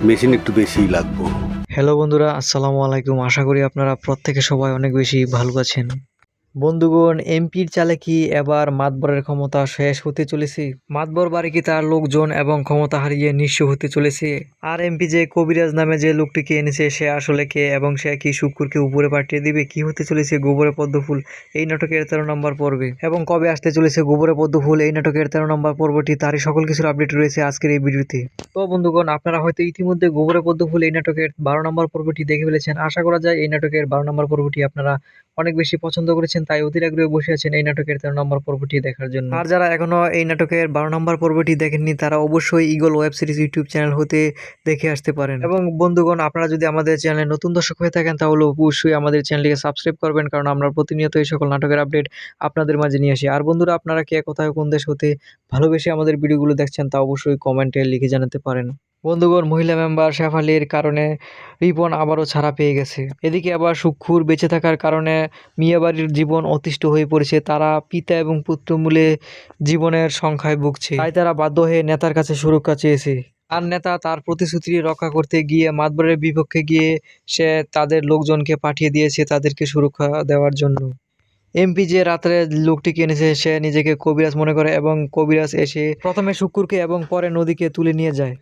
Machine একটু বেশিই লাগবো। হ্যালো বন্ধুরা, আসসালামু আলাইকুম। আশা করি আপনারা প্রত্যেকে সবাই অনেক বেশি ভালো আছেন। বন্ধুগণ, এমপির চালে কি এবার মাতবরের ক্ষমতা শেষ হতে চলেছে? মাতবর বাড়ি কি তার লোকজন এবং ক্ষমতা হারিয়ে নিঃস্ব হতে চলেছে? আর এমপি যে কবিরাজ নামে যে লোকটিকে এনেছে, সে আসলে কে এবং সে কি শুক্রকে উপরে পাঠিয়ে দিবে? কি হতে চলেছে গোবরে পদ্মফুল এই নাটকের 13 নম্বর পর্বে, এবং কবে আসতে চলেছে গোবরে পদ্মফুল এই নাটকের 13 নম্বর পর্বটি, তারই সকল কিছুর আপডেট রয়েছে আজকের এই ভিডিওতে। তো বন্ধুগণ, আপনারা হয়তো ইতিমধ্যে গোবরে পদ্মফুল এই নাটকের 12 নম্বর পর্বটি দেখে ফেলেছেন। আশা করা যায় এই নাটকের 12 নম্বর পর্বটি আপনারা অনেক বেশি পছন্দ করেছেন, তাই অধীর আগ্রহে বসে আছেন এই নাটকের 13 নম্বর পর্বটি দেখার জন্য। আর যারা এখনো এই নাটকের 12 নম্বর পর্বটি দেখেননি, তারা অবশ্যই eagle web series YouTube channel হতে দেখে আসতে পারেন। এবং বন্ধুগণ, আপনারা যদি আমাদের চ্যানেলে নতুন দর্শক হয়ে থাকেন, তাহলে অবশ্যই আমাদের চ্যানেলটিকে সাবস্ক্রাইব করবেন, কারণ আমরা প্রতিনিয়ত এই সকল নাটকের আপডেট আপনাদের মাঝে নিয়ে আসি। আর বন্ধুরা, আপনারা কে কোথায় কোন দেশ হতে ভালোবেসে আমাদের ভিডিওগুলো দেখছেন, তা অবশ্যই কমেন্টে লিখে জানাতে পারেন। বন্ধুগণ, মহিলা মেম্বার শেফালির কারণে রিপন আবারও ছাড়া পেয়ে গেছে। এদিকে আবার সুক্ষুর বেঁচে থাকার কারণে মিয়াবাড়ির জীবন অতিষ্ঠ হয়ে পড়েছে। তারা পিতা এবং পুত্র মিলে জীবনের সংখ্যায় ভুগছে, তাই তারা বাধ্য হয়ে নেতার কাছে সুরক্ষা চেয়েছে। আর নেতা তার প্রতিশ্রুতি রক্ষা করতে গিয়ে মাতবরের বিপক্ষে গিয়ে সে তাদের লোকজনকে পাঠিয়ে দিয়েছে তাদেরকে সুরক্ষা দেওয়ার জন্য। এমপি যে রাত্রে লোকটিকে এনেছে, সে নিজেকে কবিরাজ মনে করে এবং কবিরাজ এসে প্রথমে শুক্কুরকে এবং পরে নদীকে তুলে নিয়ে যায়,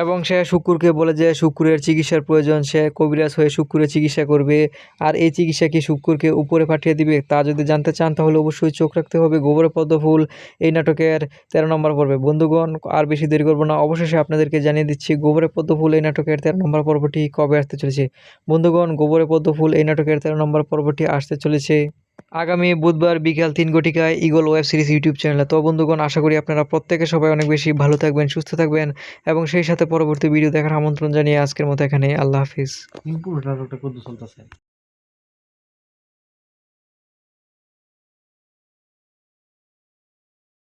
এবং সে শুক্কুরকে বলে যে শুক্কুরের চিকিৎসার প্রয়োজন, সে কবিরাজ হয়ে শুক্কুরের চিকিৎসা করবে। আর এই চিকিৎসা কি শুক্কুরকে উপরে পাঠিয়ে দিবে, তা যদি জানতে চান তাহলে অবশ্যই চোখ রাখতে হবে গোবরে পদ্মফুল এই নাটকের 13 নম্বর পর্বে। বন্ধুগণ, আর বেশি দেরি করবো না, অবশেষে আপনাদেরকে জানিয়ে দিচ্ছি গোবরে পদ্মফুল এই নাটকের 13 নম্বর পর্বটি কবে আসতে চলেছে। বন্ধুগণ, গোবরে পদ্মফুল এই নাটকের 13 নম্বর পর্বটি আসতে চলেছে আগামী বুধবার বিকাল 3 ঘটিকায় ইগল ওয়েব সিরিজ ইউটিউব চ্যানেলে। তো বন্ধুগণ, আশা করি আপনারা প্রত্যেকে সবাই অনেক বেশি ভালো থাকবেন, সুস্থ থাকবেন, এবং সেই সাথে পরবর্তী ভিডিও দেখার আমন্ত্রণ জানিয়ে আজকের মতো এখানে আল্লাহ হাফিজ।